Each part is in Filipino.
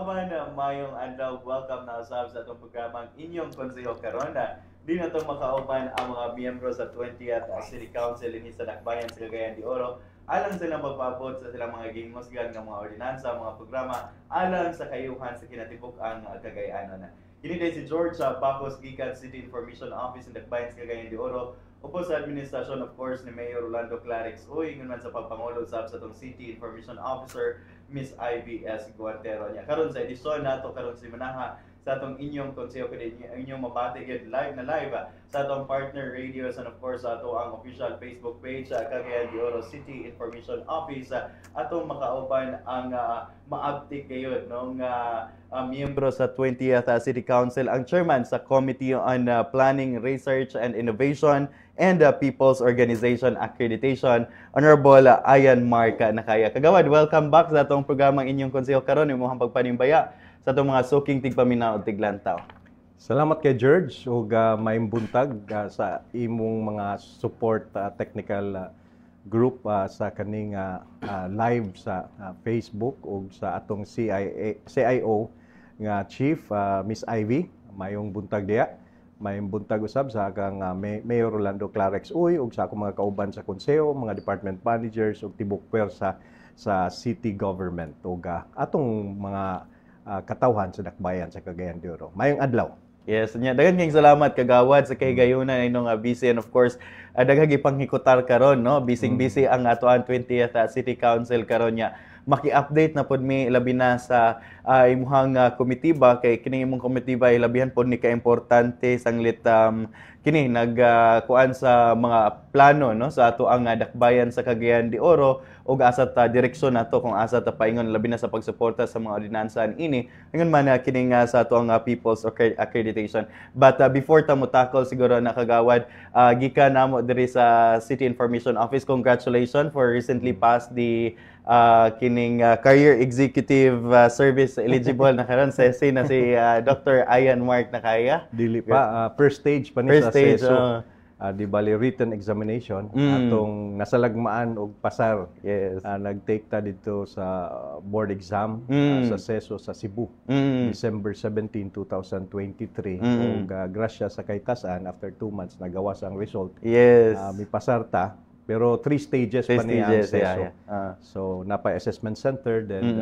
kauban mayong adlaw, welcome na usab sa atong programang inyong konseho karon na di na to makauban ang mga miyembro sa 20th City Council dinhi sa Dakbayan sa Cagayan de Oro alang sila magpaabot sa silang mga gihusgan nga mga ordinansa, mga programa alang sa kayuhan sa kinatibuk-ang Cagayanon. Kini day si George Pacos gikan City Information Office in Dakbayan sa Cagayan de Oro. Upo sa administrasyon of course ni Mayor Rolando Clarix Uy, ngun man sa pagpangulo sa atong City Information Officer Miss Ivy S. Guantero niya. Karon sa edisyon nato karon si Manaha sa atong inyong konseho kini inyong mabati gid live sa atong partner radios and of course sa ato ang official Facebook page sa Cagayan de Oro City Information Office atong makauban ang maabtik gayud nung miyembro sa 20th City Council ang chairman sa Committee on Planning, Research and Innovation and People's Organization Accreditation, Honorable Ayan Mark Nakaya. Kagawad, welcome back sa atong programang inyong konseho karon imong pagpanimbaya sa atong mga suking tigpaminaw ug tiglantaw. Salamat kay George ug maayong buntag sa imong mga support technical group sa kaning live sa Facebook ug sa atong CIO nga Chief Miss Ivy. Maayong buntag diya. Maayong buntag usab sa akang Mayor Rolando Clarix Uy ug sa akong mga kauban sa konseho, mga department managers ug tibok pwersa sa city government ug atong mga katawhan sa Dakbayan sa Cagayan de Oro. Maayong adlaw. Yes, nya daghang kayong salamat kagawad sa kay gayunan inong busy and of course daghang ipanghikutar karon no, busy ang atoan 20th City Council karon nya. Maki-update na pod mi labi na sa imuhang komitiba kay kini imong komitiba ilabihan pod ni ka-importante sanglit kini nagkuan sa mga plano no sa ato ang Dakbayan sa Cagayan de Oro ug asa ta direksyon nato kung asa ta paingon labi na sa pagsuporta sa mga ordinansa ini ingon man kining sa ato ang People's Accreditation. But before ta mo tackle siguro na kagawad gikan namo diri sa City Information Office, congratulations for recently passed the kining career executive service eligible na karon sa na si Dr. Ayan Mark Nakaya. Dili pa first stage pa ni sa seso. Di bali written examination atong nasalagmaan og pasar. Yes. Nag-take ta dito sa board exam sa seso sa Cebu December 17, 2023 ug grasya sa kaytasan after 2 months nagawas ang result. Yes. May pasar ta. Pero 3 stages pa niya ang seso. So, napa assessment center, then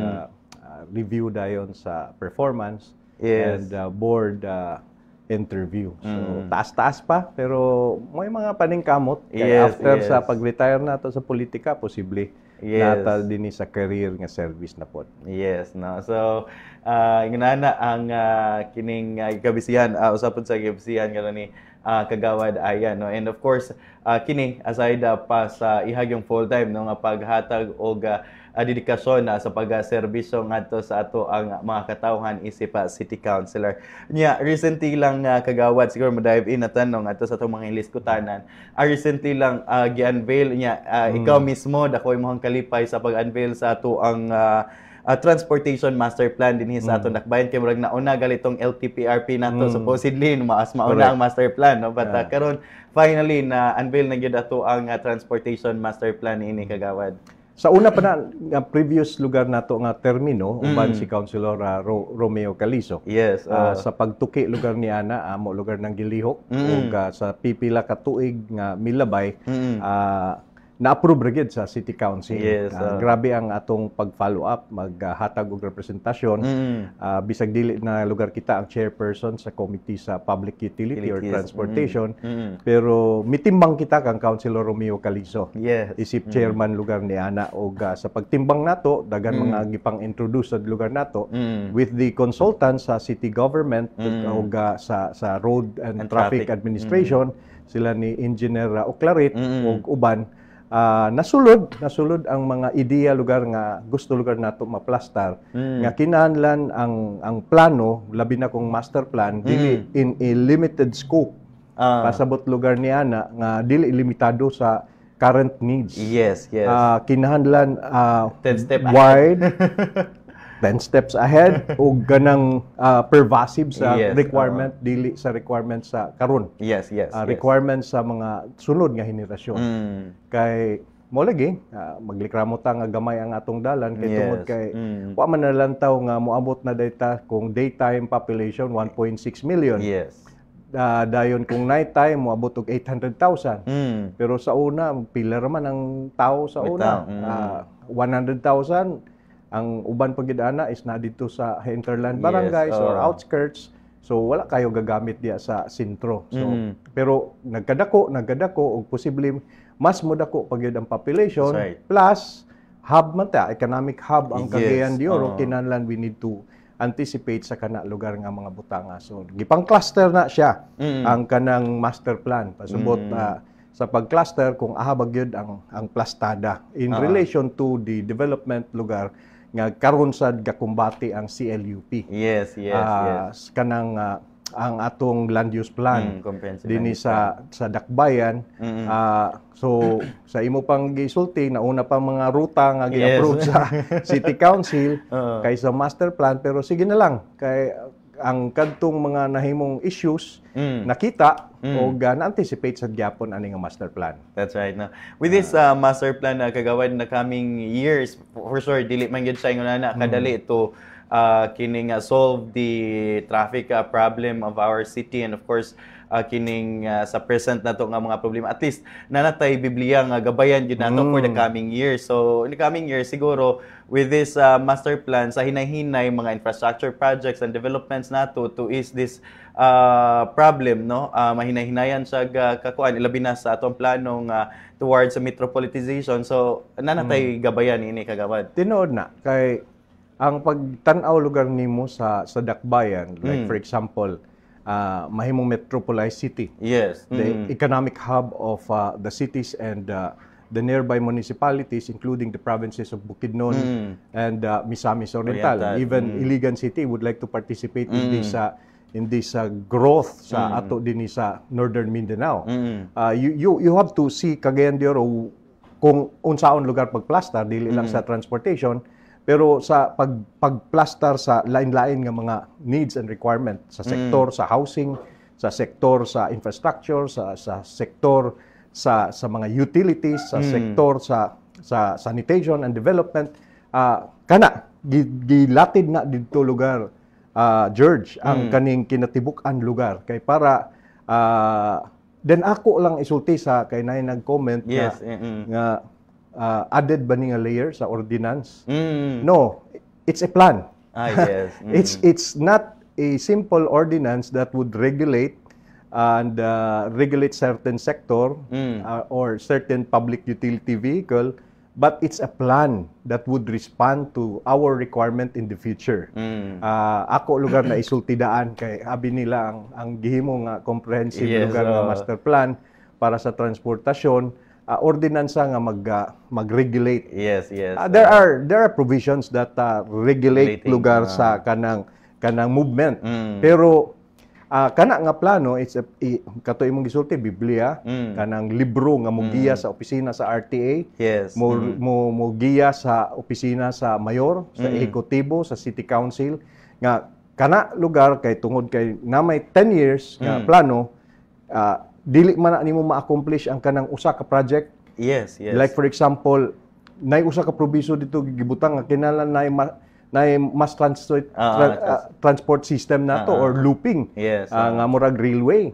review dayon sa performance, and board interview. So, taas-taas pa, pero may mga paningkamot. Kaya after sa pag-retire nato sa politika, posible nata din sa career nga service na pod. Yes, no. So, ingunana ang kining kabisihan, usapon sa kabisihan karon ni kagawad Ayan no, and of course kini aside pa sa ihag yung full time no nga paghatag og dedikasyon sa pagserbisyo ngadto sa ato ang mga katawhan isip city councilor nya recently lang kagawad siguro mo dive in na tanong ato sa atong mga iliskutanan recently lang gi-unveil nya ikaw mismo dako imong kalipay sa pag-unveil sa ato ang transportation master plan dinhi sa aton Dakbayan kay murag nauna galitong LTPRP nato supposedly mauna ang master plan no, but karon finally na unveil na gyud ato ang transportation master plan ini kagawad. Sa una pa na nga previous lugar nato nga termino uban si Councilor Romeo Calizo. Yes. Sa pagtuki lugar ni ana amo lugar ng gilihok ug sa pipila ka tuig nga milabay na-approve gid sa City Council. Yes, grabe ang atong pag-follow up, maghatag og representasyon. Bisag dili na lugar kita ang chairperson sa Committee sa Public Utility or Transportation. Pero mitimbang kita kang Councilor Romeo Calizo. Yes. Isip chairman lugar ni ana og sa pagtimbang nato dagan mga gipang-introduce sa lugar nato with the consultants sa city government og sa Road and Traffic Administration sila ni Engineer Oclarit og uban. Nasulod ang mga ideya lugar nga gusto lugar nato maplastar nga kinahanglan ang plano labi na kung master plan dili in a limited scope pasabot lugar ni ana nga dili limitado sa current needs. Yes. Kinahanglan 10-step wide 10 steps ahead o ganang pervasive sa requirement dili sa requirement sa karon. Yes. Requirement sa mga sunod nga henerasyon. Kay mo lagi maglikramo ta nga gamay ang atong dalan kay Yes. tungod kay wa man nalantaw nga moabot na data kung daytime population 1.6 million. Yes. Dayon kung nighttime moabot og 800,000. Pero sa una pila man ang tao sa May una. tao, 100,000 ang uban pagid ana is na dito sa hinterland Yes, barangays or oo. outskirts. So wala kayo gagamit diya sa sentro. So pero nagkadako ug posible mas modako pagyud ang population. That's right. Plus hub man ta, economic hub ang Yes, Cagayan de Oro. oo. Kinahanglan we need to anticipate sa kana lugar nga mga butanga. So gipang cluster na siya ang kanang master plan. Pasubot sa pag-cluster kung ahabag yun ang plastada in relation to the development lugar nga karon sad gakumbati ang CLUP. Yes, yes. Kanang ang atong land use plan Comprehensive dinhi land use sa Dakbayan. So sa imo pang gisulti nauna pa mga ruta nga gi-approve sa City Council kay sa master plan, pero sige na lang kay ang kadtong mga nahimong issues nakita o na-anticipate sa gyapon ani nga master plan. That's right. No. With this master plan na kagawad na coming years, for sure, dili man gyud sa ingon na kadali to kining solve the traffic problem of our city, and of course kining sa present nato nga mga problema. At least nanatay Biblia nga gabayan gyud nato for the coming years. So in the coming years siguro with this master plan sa hinay-hinay mga infrastructure projects and developments nato to ease this problem, no, mahinay-hinayan sa kakuan ilabi na sa atong planong towards sa metropolitization. So nanatay gabayan ini kagawad. Tinuod na kay ang pagtan-aw lugar nimo sa Dakbayan, like for example, mahimong metropolized city. Yes. The economic hub of the cities and the nearby municipalities, including the provinces of Bukidnon and Misamis Oriental. Even Iligan City would like to participate in this growth sa ato dinhi sa Northern Mindanao. You have to see Cagayan de Oro kung unsaon lugar pagplastar, dili lang sa transportation, pero sa pagplastar sa lain-lain nga mga needs and requirement sa sektor sa housing, sa sektor sa infrastructure, sa sektor sa mga utilities, sa sektor sa sanitation and development. Kana gilatid na didto lugar, George, ang kaning kinatibuk-an lugar kay para then ako lang isulti sa kay nay nag-comment nga added ba ni nga layer sa ordinance? No, it's a plan. Yes. It's not a simple ordinance that would regulate and regulate certain sector or certain public utility vehicle, but it's a plan that would respond to our requirement in the future. Ako lugar na isultidaan kay abi nila ang gihimo nga comprehensive lugar nga master plan para sa transportasyon. Ordinansa nga mag-regulate. Yes. There are provisions that regulate lugar sa kanang movement. Pero kana nga plano, it's kato imong gisulti Biblia, kanang libro nga mogiya sa opisina sa RTA, mo giya sa opisina sa mayor, sa ehekutibo, sa city council nga kana lugar kay tungod kay namay 10 years nga plano, dili man na nimo ma-accomplish ang kanang usa ka project. Yes. Like for example, nay usa ka probiso dito gibutang nga kinahanglan nay mass transport system nato or looping. Nga murag railway.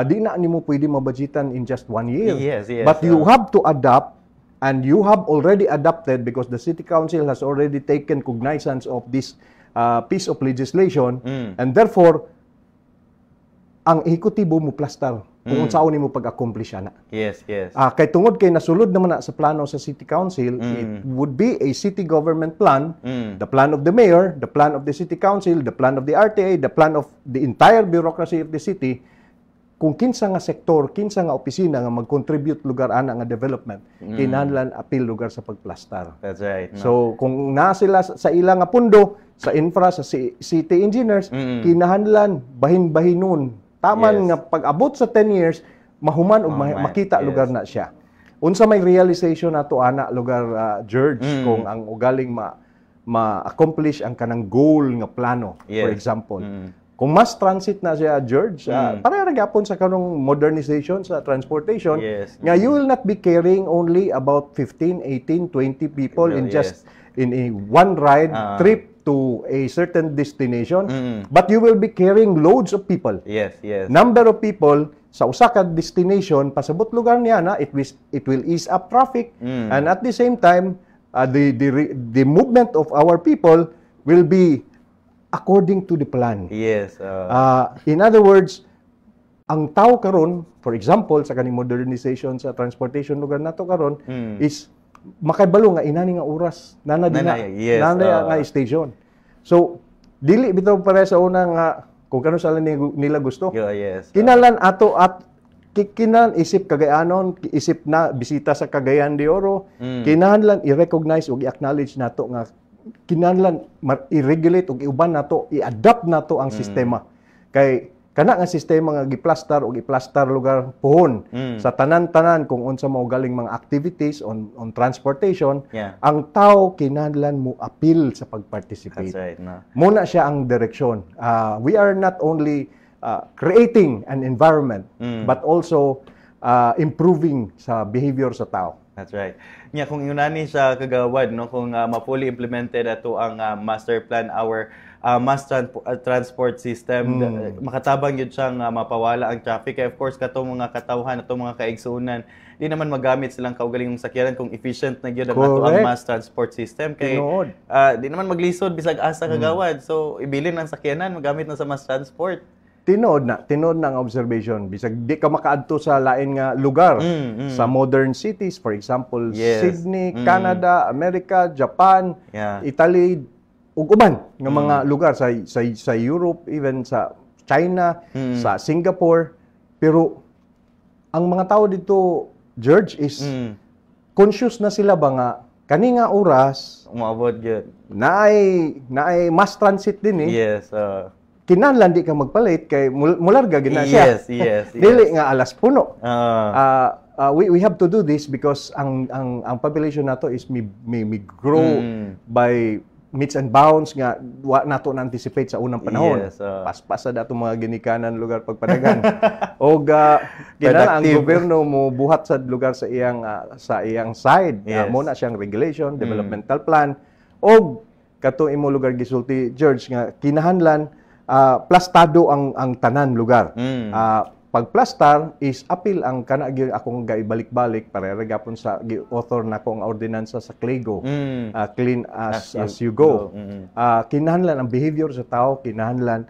Di na nimo pwede mabudgetan in just 1 year. Yes. But you have to adapt, and you have already adapted because the city council has already taken cognizance of this piece of legislation, and therefore ang ehekutibo mo plastar kung unsaon nimo pag-accomplish ana. Yes. Kay tungod kay nasulod naman na sa plano sa City Council, it would be a city government plan, the plan of the mayor, the plan of the City Council, the plan of the RTA, the plan of the entire bureaucracy of the city, kung kinsa nga sektor, kinsa nga opisina nga mag-contribute lugar ana nga development, kinahanglan apil lugar sa pagplastar. That's right. No? So kung na sila sa ilang nga pundo, sa infra, sa city engineers, kinahanglan bahin-bahinon. Taman nga pag-abot sa 10 years, mahuman o makita lugar na siya. Unsa may realization nato ana lugar, George, kung ang ugaling ma-accomplish ang kanang goal nga plano, for example. kung mass transit na siya, George, para gyapon sa kanong modernization sa transportation, Yes. nga you will not be carrying only about 15, 18, 20 people in just in a one ride trip to a certain destination, but you will be carrying loads of people. Yes, yes. Number of people sa usa ka destination pasabot lugar niya na it will ease up traffic, and at the same time the movement of our people will be according to the plan. Yes. In other words, ang tao karon, for example, sa kaning modernization sa transportation lugar nato karon is makabalo nga inani nga oras nana nga station. So dili bitaw para sa una nga kung kano sala nila gusto. Yes. Kinalan ato at kinan isip Cagayanon, isip na bisita sa Cagayan de Oro, kinahanglan i-recognize ug i-acknowledge nato nga kinahanglan i-regulate ug iuban nato, i-adapt nato ang sistema. Kay kana nga sistema nga giplastar ug iplastar lugar pohon sa tanan-tanan kung unsa mao galing mga activities on transportation, ang tao kinahanglan mo appeal sa pag-participate. That's right, no? Muna siya ang direksyon. We are not only creating an environment but also improving sa behavior sa tao. That's right. Nya kung yunani sa kagawad no, kung ma-fully implemented ato ang master plan, our mass transport system, makatabang yun siyang mapawala ang traffic. Of course, katong mga katawhan, atong mga kaigsuunan, di naman magamit silang kaugalingong sakyanan kung efficient na yun ang mass transport system. Kay di naman maglisod bisag asa kagawad. So ibilin ang sakyanan, magamit na sa mass transport. Tinod na ang observation. Bisag di ka makaadto sa lain nga lugar sa modern cities, for example, Sydney, Canada, America, Japan, Italy, ug uban nga mga lugar sa Europe, even sa China, sa Singapore. Pero ang mga tao dito, George, is conscious na sila ba nga kani nga oras umabot gyud. Naay mass transit din Yes. Kinahanglan di ka magpalit kay mularga gid na siya. Yes. Dili nga alas puno. We have to do this because ang population nato is may grow by meets and bounds nga wa nato na anticipate sa unang panahon. Paspasa dato mga ginikanan lugar pagpadagan. Og kinahanglan ang gobyerno mo buhat sa lugar sa iyang side. Mo na siyang regulation, developmental plan, og kato imo lugar gisulti, George, nga kinahanglan plastado ang tanan lugar. Pagplastar is apil ang kana akong gaibalik-balik para gapon sa author na kong ordinansa sa CLEGO, clean as you go. Kinahanglan ang behavior sa tao, kinahanglan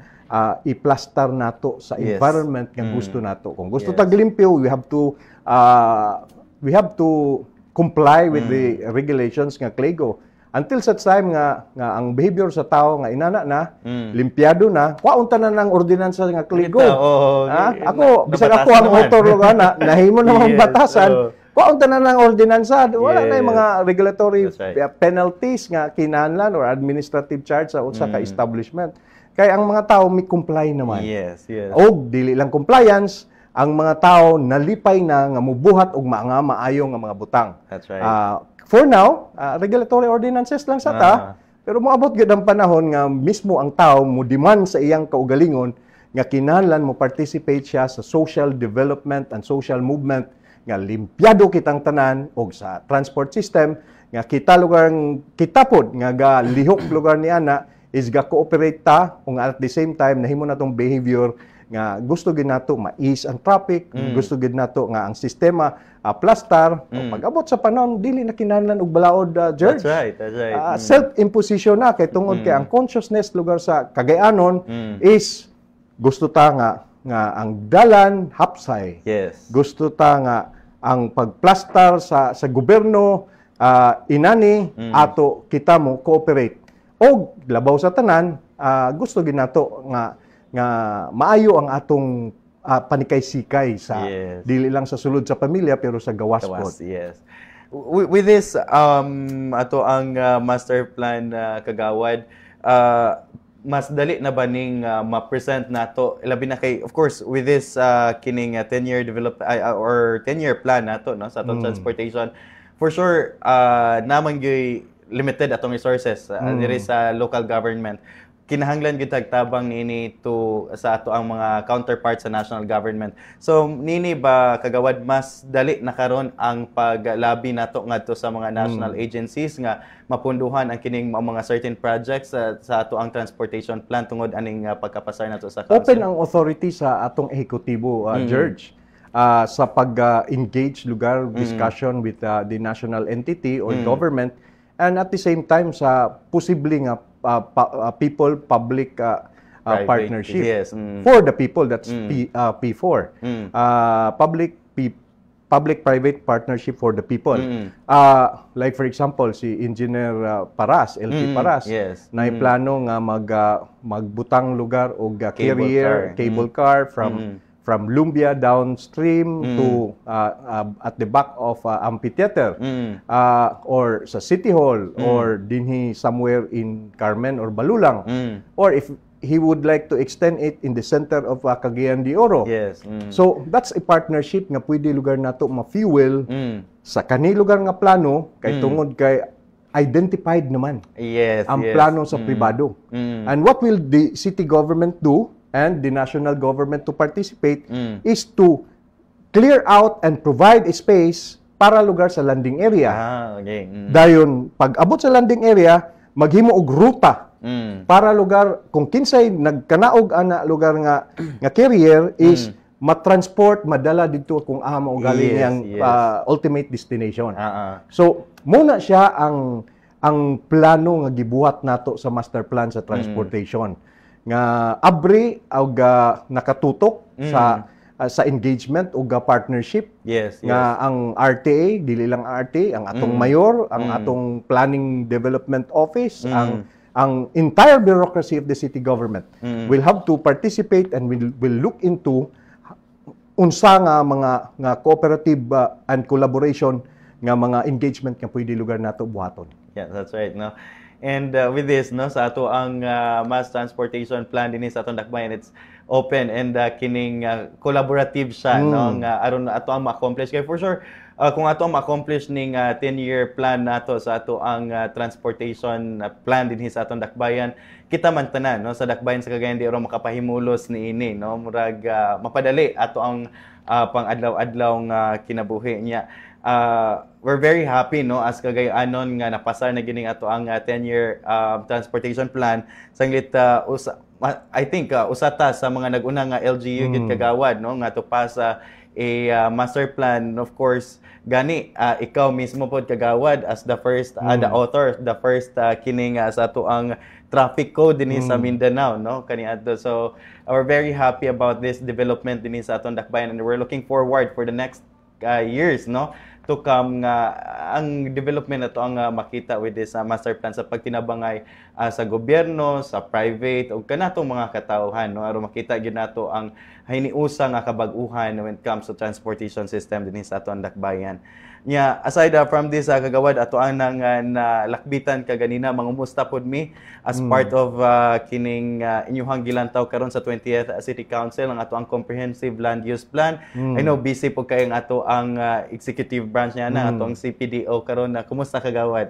i-plastar nato sa environment nga gusto nato. Kung gusto taglimpyo, we have to comply with the regulations nga CLEGO. Until such time nga ang behavior sa tao nga inana na, limpyado na, kwaunta na ng ordinansa nga CLEGO. Ako, bisag ako ang author na nahimo na mga batasan, kwaunta na ng ordinansa, wala na yung mga regulatory penalties nga kinahanglan or administrative charge sa usa ka establishment. Kaya ang mga tao may comply naman. O dili lang compliance, ang mga tao nalipay na nga mubuhat og maayo nga mga butang. That's right. For now, regulatory ordinances lang sa ta, pero moabot gyud ang panahon nga mismo ang tao mo demand sa iyang kaugalingon nga kinahanglan mo participate siya sa social development and social movement nga limpyado kitang tanan og sa transport system nga kita pod nga galihok lugar ni ana is ga-cooperate ta kung at the same time nahimo natong behavior nga gusto gid nato ma-ease ang traffic, gusto gid nato nga ang sistema plastar. Pag-abot sa panahon dili na kinahanglan og balaod, George. That's right. Self-imposition na kay tungod kay ang consciousness lugar sa Cagayanon is gusto ta nga ang dalan hapsay. Gusto ta nga ang pagplastar sa gobyerno inani ato kita mo cooperate. Og labaw sa tanan, gusto gid nato nga maayo ang atong panikay-sikay sa dili lang sa sulod sa pamilya pero sa gawas pod. With this ato ang master plan kagawad, mas dali na ba ning ma-present nato labi na kay of course with this kining 10-year or 10-year plan nato no sa atong transportation, for sure naman gyud limited atong resources there is local government. kinahanglan gyud tabang nini to sa ato ang mga counterparts sa national government. So nini ba kagawad mas dali na karon ang paglabi nato ngadto sa mga national agencies nga mapunduhan ang kining mga certain projects sa ato ang transportation plan tungod aning pagkapasar nato sa council? Open ang authority sa atong ehekutibo, George, sa pag-engage lugar discussion with the national entity or government, and at the same time sa posibleng people-public partnership. Yes. For the people, that's P4. Public-private partnership for the people. Like for example, si Engineer Paras, LP Paras, Yes. na plano nga magbutang lugar o cable car from Lumbia downstream to at the back of amphitheater, or sa City Hall, or dinhi somewhere in Carmen or Balulang, or if he would like to extend it in the center of Cagayan de Oro. Yes. So that's a partnership nga pwede lugar nato ma-fuel sa kani lugar nga plano kay tungod kay identified naman Yes. ang plano sa pribado. And what will the city government do and the national government to participate is to clear out and provide a space para lugar sa landing area. Okay. Dayon, pag abot sa landing area, maghimo og ruta para lugar, kung kinsay nagkanaog ana lugar nga carrier is matransport, madala dito kung mo galing yang ultimate destination. So, muna siya ang plano nga gibuhat nato sa master plan sa transportation. Nga abri og nakatutok sa engagement o partnership. Yes. Nga ang RTA, dili lang RTA, ang atong mayor, ang atong planning development office, ang entire bureaucracy of the city government will have to participate and will look into unsa nga mga cooperative and collaboration nga mga engagement nga pwede lugar nato buhaton. Yeah, that's right, no. And with this, no, sa ato ang mass transportation plan dinhi sa atong dakbayan, it's open and kining collaborative siya, no, nga aron ato ang ma-accomplish kay for sure. Kung ato ang ma-accomplish ning 10-year plan nato sa ato ang transportation plan dinhi sa atong dakbayan, kita man tanan, no, sa dakbayan sa Cagayan de Oro makapahimulos niini, no, murag mapadali ato ang pang-adlaw-adlaw nga kinabuhi niya. We're very happy, no, as Cagayanon nga napasar na gining ato ang 10-year transportation plan. Sanglit I think usata sa mga nag-una nga LGU gid kagawad, no, nga to pass a master plan. Of course, gani ikaw mismo pod kagawad as the first the author, the first kining sa ato ang traffic code dinhi sa Mindanao, no, kaniadto. So we're very happy about this development dinhi sa atong dakbayan, and we're looking forward for the next years, no, to come nga ang development na to ang makita with this master plan sa pagtinabangay sa gobyerno, sa private o kanatong mga katawhan, no, aron makita gyud nato ang hiniusa nga kabag-uhan when it comes to transportation system dinhi sa atong dakbayan. Nya aside from this kagawad ato ang nalakbitan kaganina mangumusta pod mi as part of kining inyong gilantaw karon sa 20th City Council ang ato ang comprehensive land use plan. I know busy po kay ang ato ang executive branch niya na ato ang CPDO karon. Kumusta kagawad?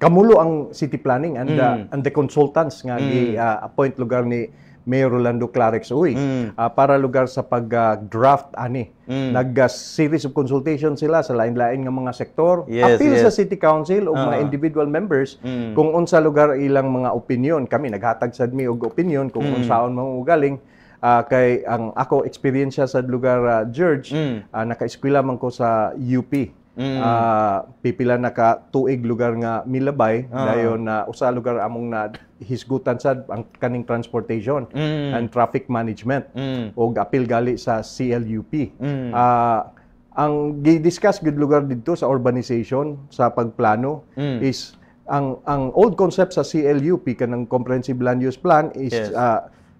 Kamulo ang city planning and the consultants nga gi-appoint lugar ni Mayor Rolando Clarex Uy para lugar sa pag-draft ani. Nag-series of consultation sila sa lain-lain nga mga sektor. Appeal sa City Council o mga individual members kung unsa lugar ilang mga opinion. Kami naghatag sad mi og opinion kung unsaon mo galing. Kay ang ako experience sa lugar George, naka-eskwela man ko sa UP. Pipila na ka tuig lugar nga milabay dayon na usa lugar among na hisgutan sad ang kaning transportation and traffic management og apil gali sa CLUP. Ang gi-discuss gud lugar didto sa urbanization sa pagplano is ang old concept sa CLUP kanang comprehensive land use plan is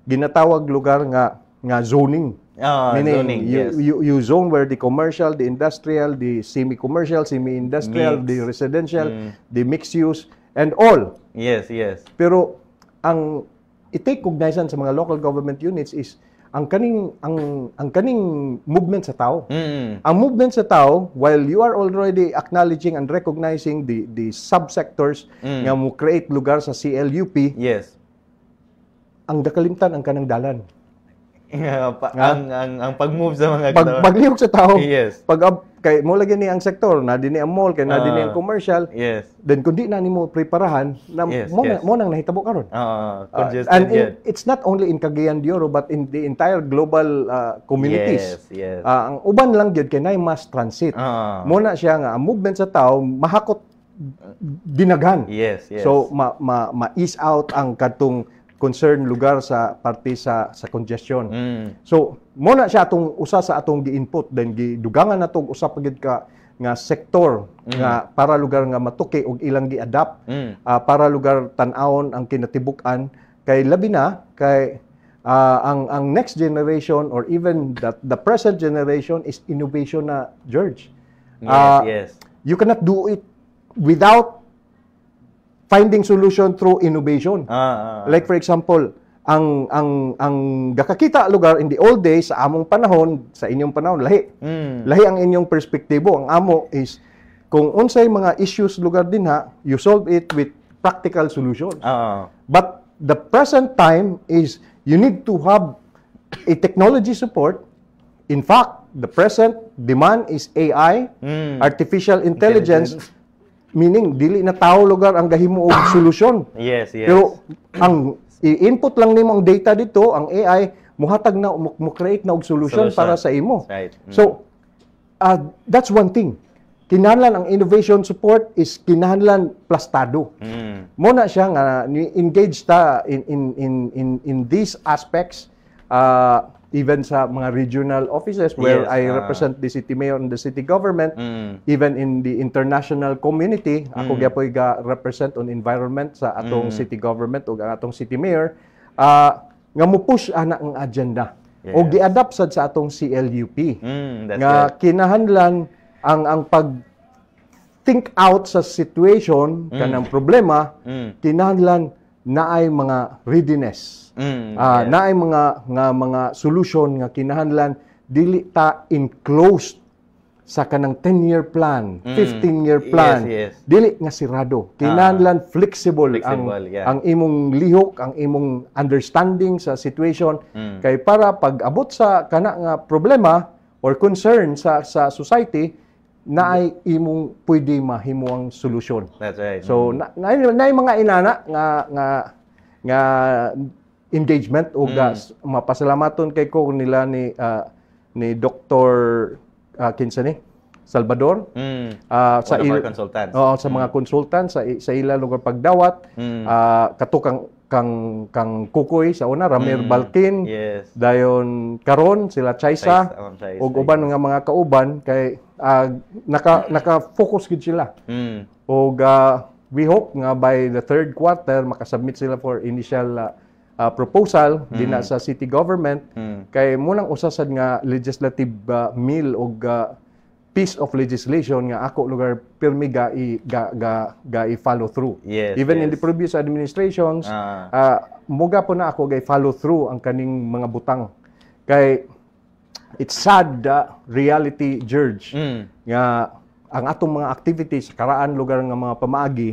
ginatawag lugar nga zoning. Meaning, zoning, you zone where the commercial, the industrial, the semi-commercial, semi-industrial, the residential, the mixed use, and all. Yes. Pero ang i-take cognizance sa mga local government units is ang kaning movement sa tao. Mm. Ang movement sa tao, while you are already acknowledging and recognizing the subsectors nga mo create lugar sa CLUP, Yes. ang dakalimtan ang kanang dalan. Ang pag-move sa mga Paglihok sa tao, Yes. kay mo lagi ni ang sektor, na dinhi ang mall, kay na dinhi ang commercial, Yes. then kundi na nimo preparahan, na Yes, mo yes. nang nahitabo karon. Congested And yun. it's not only in Cagayan de Oro but in the entire global communities. Yes, yes. Ang uban lang gyud kay nay mass transit. Mo na siya nga ang movement sa tao mahakot dinaghan. Yes, yes. So ma-ease out ang katong concern lugar sa parte sa congestion. So mo na siya atong usa sa atong gi-input then gidugangan natong usa pa gid ka nga sektor nga para lugar nga matuki og ilang gi-adapt para lugar tan-awon ang kinatibuk-an kay labi na kay ang next generation or even the present generation is innovation na, George. Yes. You cannot do it without finding solution through innovation. Like for example, ang gakakita lugar in the old days sa among panahon, sa inyong panahon lahi. Lahi ang inyong perspektibo. Ang amo is kung unsay mga issues lugar dinha, you solve it with practical solutions. But the present time is you need to have a technology support. In fact, the present demand is AI, artificial intelligence. Meaning, dili na tao lugar ang gahimo og solusyon. Yes, yes. Pero, ang i-input lang nimo ang data dito, ang AI, muhatag na, mo create na og solution para sa imo. Right. So, that's one thing. Kinahanglan ang innovation support is kinahanglan plastado. Mo na siya nga engage ta in these aspects, even sa mga regional offices where Yes, I represent the city mayor and the city government, even in the international community, ako gyapon ga-represent on environment sa atong city government o ang atong city mayor, nga mo push ana ang agenda. O gi-adapt sad sa atong CLUP. Nga kinahanglan ang pag think out sa situation kanang problema, kinahanglan naay mga readiness. Naay mga solution nga kinahanglan dili ta enclosed sa kanang 10-year plan, 15-year plan. Yes, yes. Dili nga sirado. Kinahanglan flexible ang imong lihok, ang imong understanding sa situation kay para pag abot sa kana nga problema or concern sa society naay imong pwede mahimuang solusyon. That's right. So naay mga inana nga engagement o mapasalamaton kay ko nila ni Dr. kinsa ni Salvador sa our consultants. Sa mga consultants sa ila lugar pagdawat kato kang Kukoy sa una Ramir Balkin dayon karon sila Chaisa ug uban nga mga kauban kay naka-focus gid sila ug we hope nga by the third quarter makasubmit sila for initial proposal dinha sa city government kay munang usasad nga legislative meal og piece of legislation nga ako lugar pirmi ga i-follow through. Even in the previous administrations muga po na ako ga follow through ang kaning mga butang kay it's sad reality, George, nga ang atong mga activities karaan lugar nga mga pamaagi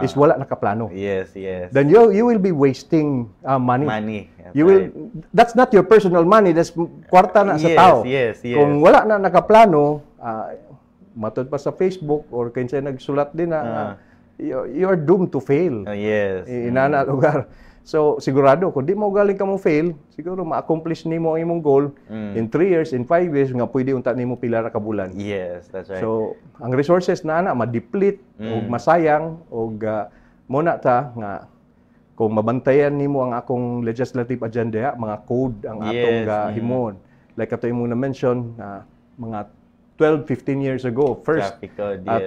is wala nakaplano. Yes, yes. Then you will be wasting money. You will that's not your personal money, that's kwarta na sa tao. Yes, yes. Kung wala na nakaplano, matod pa sa Facebook or kinsa nagsulat din na you are doomed to fail. Yes. Inana lugar. So sigurado kung di mo galing ka mo fail, siguro ma-accomplish nimo ang imong goal in 3 years, in 5 years nga pwede unta nimo pila ra ka bulan. Yes, that's right. So ang resources na ma-deplete ug masayang ug muna ta nga kung mabantayan nimo ang akong legislative agenda, mga code ang atong himon. Like ato imong na-mention mga 12-15 years ago, first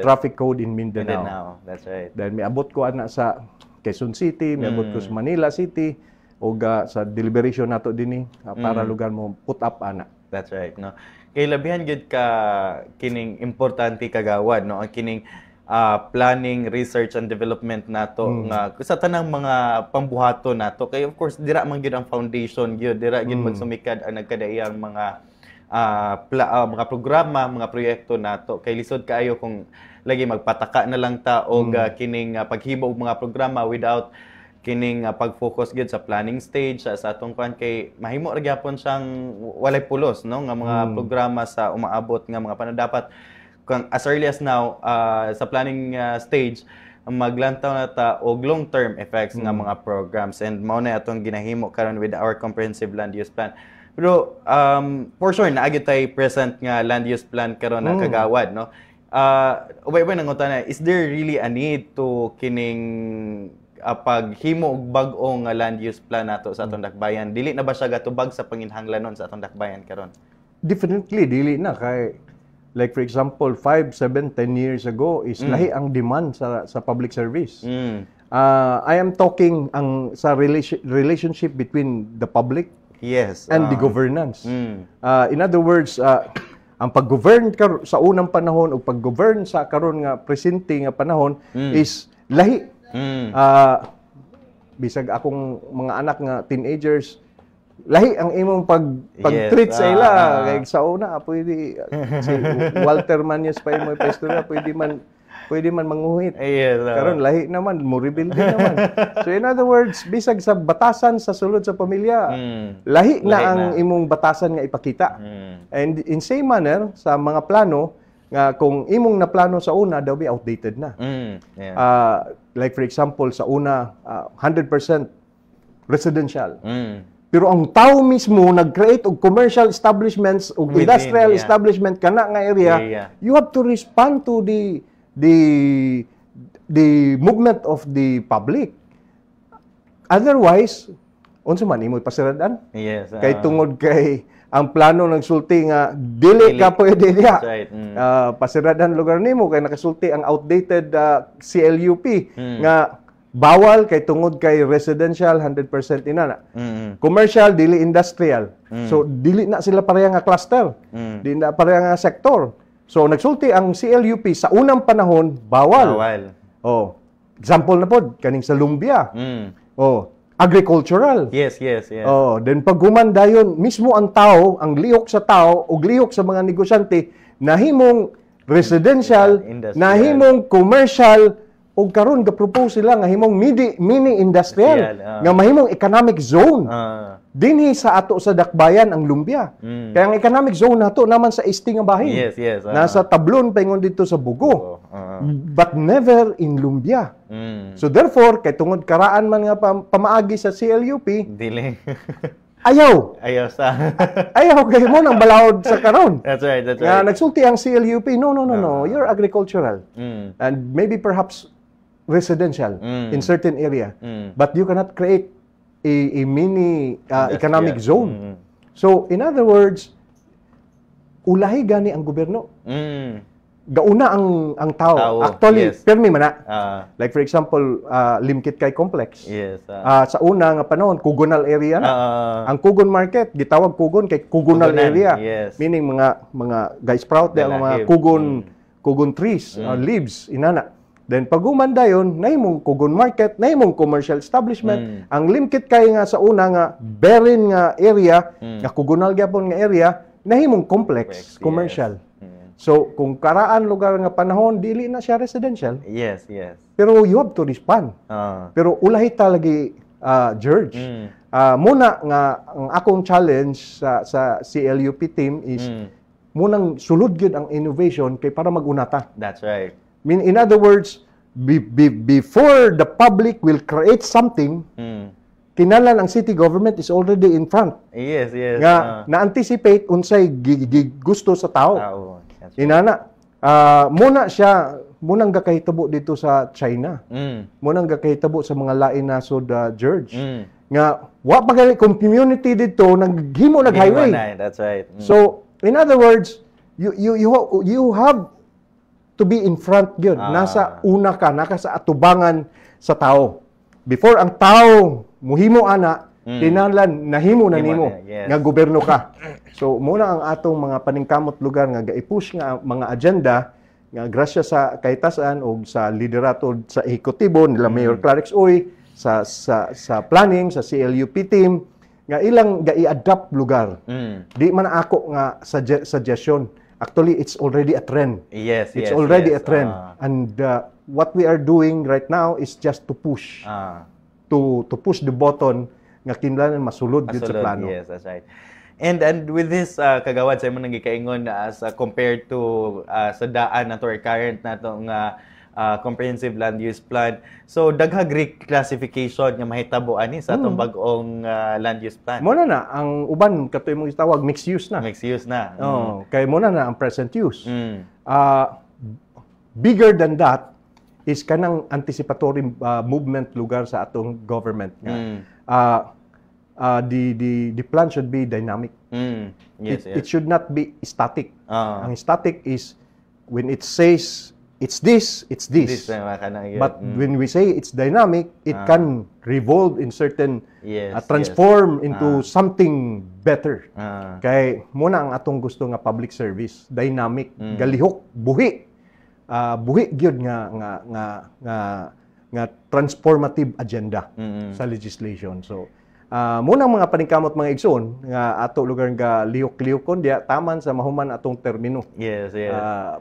traffic code in Mindanao. That's right. Dahil miabot ko ana sa Quezon City, miabot ko sa Manila City, o sa deliberation nato dinhi para lugar mo put up ana. That's right, no. Kay labihan gyud ka kining importante kagawad, no, ang kining planning, research and development nato nga sa tanang mga pambuhato nato. Kay of course dira man gyud ang foundation gyud, dira gyud magsumikad ang nagkadaiyang mga mga programa, mga proyekto nato. Kay lisod kaayo kung lagi magpataka na lang ta og kining paghimo og mga programa without kining pag-focus gyud sa planning stage sa atong kwan, kay mahimo ra gyapon siyang walay pulos no nga mga programa sa umaabot nga mga dapat kung as early as now sa planning stage maglantaw na ta og long-term effects nga mga programs, and mao na atong ginahimo karon with our comprehensive land use plan. Pero for sure naagi tay present nga land use plan karon na kagawad no. Ubay-ubay nangutan na, is there really a need to kining paghimo og bag-ong land use plan nato sa atong dakbayan? Dili na ba siya gatubag sa panginhanglanon sa atong dakbayan karon? Definitely dili na, kay like for example 5, 7, 10 years ago is lahi ang demand sa public service. I am talking sa relationship between the public and the governance. In other words, ang pag-govern sa unang panahon o pag-govern sa karon nga presente nga panahon is lahi. Bisag akong mga anak nga teenagers, lahi ang imong pag-treat sa ila. Kaya sa una, pwede, si Walter Manyas pa yung pastora, pwede man manguhit. Karon lahi naman, mo rebuild din naman. So in other words, bisag sa batasan sa sulod sa pamilya, lahi na ang imong batasan nga ipakita. And in same manner, sa mga plano, nga kung imong na plano sa una, daw be outdated na. Like for example, sa una, 100% residential. Pero ang tao mismo nag-create og commercial establishments og industrial establishment kana nga area, you have to respond to the movement of the public. Otherwise, unsa man imo ipasiradan? Kay tungod kay ang plano nagsulti nga dili ka pwede diha. Pasiradan lugar nimo kay nakasulti ang outdated CLUP nga bawal kay tungod kay residential 100% inana. Commercial dili industrial. So dili na sila pareha nga cluster. Dili na pareha nga sektor. So nagsulti ang CLUP sa unang panahon bawal. Example na pod kaning sa Lumbia. Agricultural. Yes. Then pag humandayon mismo ang tao, ang lihok sa tao ug lihok sa mga negosyante nahimong residential, nahimong commercial, ug karon ga-propose sila nga himong mini industrial nga mahimong economic zone. Dinhi sa ato sa dakbayan ang Lumbia. Kaya ang economic zone nato naman sa Esti nga bahin. Nasa Tablon paingon dito sa Bugo. But never in Lumbia. So therefore, kay tungod karaan man nga pamaagi sa CLUP, dili. Ayaw kay mo nang balawod sa karon. That's right. Nga nagsulti ang CLUP, no, you're agricultural. And maybe perhaps residential in certain area. But you cannot create a mini economic zone. So in other words, ulahi gani ang gobyerno. Gauna ang tao. Actually, permi man na. Like for example, Limkit Kay Complex. Sa una nga panahon, Kugonal area na. Ang Kugon Market, gitawag Kugon kay Kugonal area. Meaning mga guys sprout, mga Kugon trees, leaves, inana. Then pag umandayon, nahimong Kugon Market, nahimong commercial establishment. Ang Limkit Kay nga sa una nga Berin nga area, nga Kugonal gyapon nga area, nahimong complex, commercial. So, kung karaan lugar nga panahon, dili na siya residential. Pero you have to respond. Pero ulahi talagi, George. Muna nga, ang akong challenge sa CLUP team is, munang sulod gyud ang innovation kay para mag-unata. That's right. In other words, before the public will create something, kinalan ang city government is already in front. Nga, na-anticipate unsay gusto sa tao. Inana, munang gakahitabo dito sa China. Munang gakahitabo sa mga lain nasod, George. Nga, wa pa gali kung community dito, nag-highway. That's right. So, in other words, you have to be in front yun. Nasa una ka, nasa atubangan sa tao. Before ang tao, muhimo ana, tinanlan, nahimo na nimo, nga gobyerno ka. So, muna ang atong mga paningkamot lugar nga ga-push nga mga agenda nga grasya sa kahitasan o sa liderato sa ehekutibo nila Mayor Clarix Uy, sa planning, sa CLUP team, nga ilang i-adapt lugar. Di man ako nga suggestion. Actually, it's already a trend. Yes, It's yes, already yes. a trend. And what we are doing right now is just to push. To push the button nga kinahanglan masulod gid sa plano. Yes, that's right. And with this kagawad sa imong nagikaingon as compared to sa daan nato or current nato nga comprehensive land use plan. So daghang reclassification nga mahitabo ani sa atong bag-ong land use plan. Muna na ang uban katoy mong itawag mixed use na. Mixed use na. Oh, kay muna na ang present use. Bigger than that is kanang anticipatory movement lugar sa atong government nga. The plan should be dynamic. Yes, It should not be static. Ang static is when it says it's this. This naman kanang yun. But when we say it's dynamic, it can revolve in certain Yes, transform into something better. Kay muna ang atong gusto nga public service, dynamic, galihok, buhi. Buhi gyud nga transformative agenda sa legislation. So muna mga paningkamot mga igsoon nga ato lugar nga lihok-lihokon diya taman sa mahuman atong termino. Yes.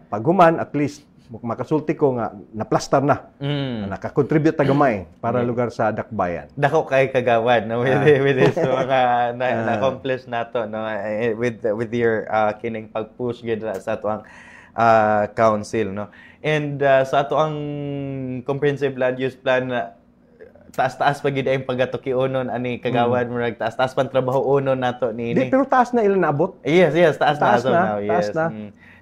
Paghuman at least makasulti ko nga naplastar na. Naka-contribute ta gamay para lugar sa dakbayan. Dako kay kagawad no with this mga na-accomplish nato no with your kining pag-push gid sa ato ang council no. And sa ato ang comprehensive land use plan taas-taas pa gid ang pagatuki-unon ani kagawad murag taas-taas pan trabaho unon nato ni Di, pero taas na ilan naabot. Yes, taas na as of now. Taas Yes. na.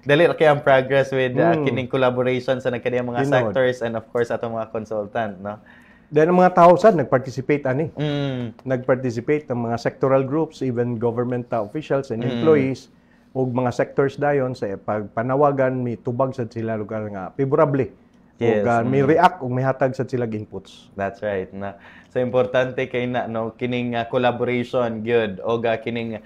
Dali ra kay ang progress with kining collaboration sa nagkadiyang mga Hinood. sectors and of course atong mga consultant no. Then ang mga tao sad nag-participate ani. Mm. Nag-participate ang mga sectoral groups, even government officials and employees ug mga sectors dayon sa pagpanawagan mi tubag sad sila lugar nga favorable. Yes. Ug may react ug may hatag sad sila inputs. That's right na. So importante kay na no kining collaboration gyud o kining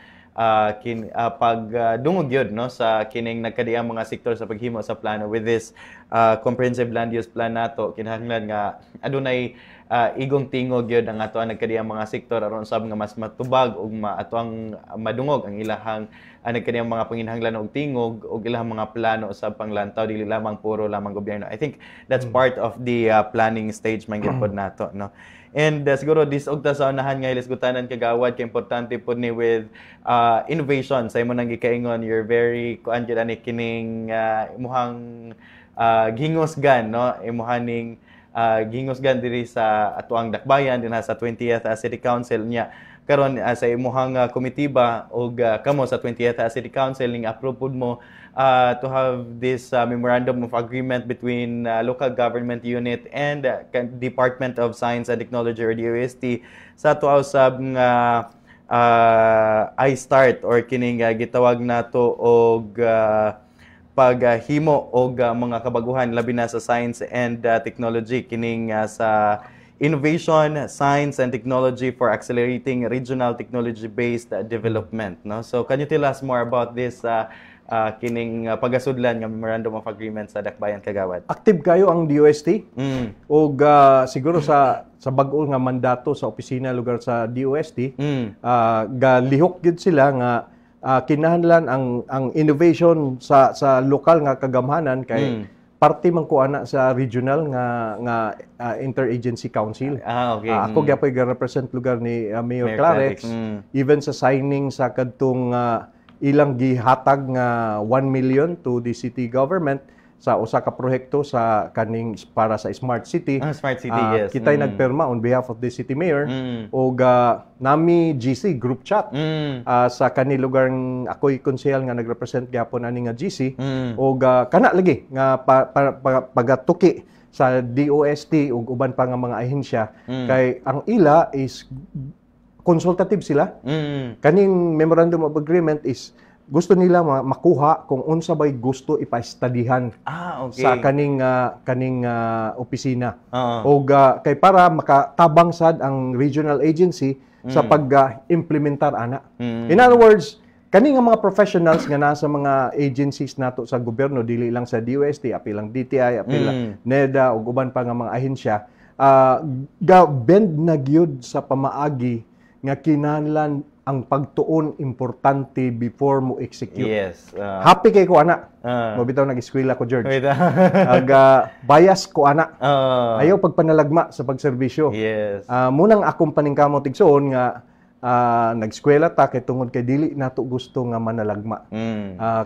pagdungog gyud no sa kining nagkadiyang mga sektor sa paghimo sa plano with this comprehensive land use plan nato kinahanglan nga adunay igong tingog gyud ang ato ang nagkadiyang mga sektor aron sab nga mas matubag ug ato ang madungog ang ilahang nagkadiyang mga panginahanglan og tingog ug ilahang mga plano sa panglantaw dili lamang puro lamang gobyerno. I think that's part of the planning stage man gyud pod nato no. And siguro this og ta sa unahan nga ilisgutanan kagawad kay importante pod ni with innovation sa imo nang gikaingon you're very kuan gyud ani kining imuhang gingosgan no imuhaning gingosgan diri sa atuang dakbayan dinha sa 20th City Council niya karon sa imuhang komitiba og kamo sa 20th City Council ning approve pud mo to have this memorandum of agreement between local government unit and Department of Science and Technology or DOST sa tuaw sab nga iStart or kining gitawag nato og paghimo og mga kabaguhan labi na sa science and technology kining sa innovation, science and technology for accelerating regional technology-based development no. So can you tell us more about this kining pagasudlan nga memorandum of agreement sa Dakbayan Kagawad? Active kayo ang DOST ug siguro sa bag-o nga mandato sa opisina lugar sa DOST galihok gid sila nga kinahanglan ang innovation sa lokal nga kagamhanan kay parte man ko ana sa regional nga interagency council. Okay. Ako gyapon ga-represent lugar ni Mayor Clarix. Even sa signing sa kadtong ilang gihatag nga 1 million to the city government sa usa ka proyekto sa kaning para sa Smart City. Smart City, yes. Kita'y nagperma on behalf of the city mayor ug nami GC group chat sa kani lugar ako'y konsehal nga nagrepresent gyapon ani nga GC ug kana lagi nga pagatuki sa DOST ug uban pa nga mga ahensya kay ang ila is consultative sila. Kaning memorandum of agreement is gusto nila makuha kung unsa bay gusto ipa-studyhan okay. sa kaning opisina. O kay para makatabang sad ang regional agency sa pag-implementar ana. In other words, kani nga mga professionals nga nasa mga agencies nato sa gobyerno, dili lang sa DOST, api lang DTI, api lang NEDA ug uban pa nga mga ahensya, ga-bend na gyud sa pamaagi nga kinahanglan ang pagtuon importante before mo execute. Yes. Happy kay ko ana. Mo bitaw nag-eskwela ko, George. Bias ko ana. Ayaw pagpanalagma sa pagserbisyo. Yes. Munang akong paningkamot igsoon nga nag-eskwela ta kay tungod kay dili nato gusto nga manalagma.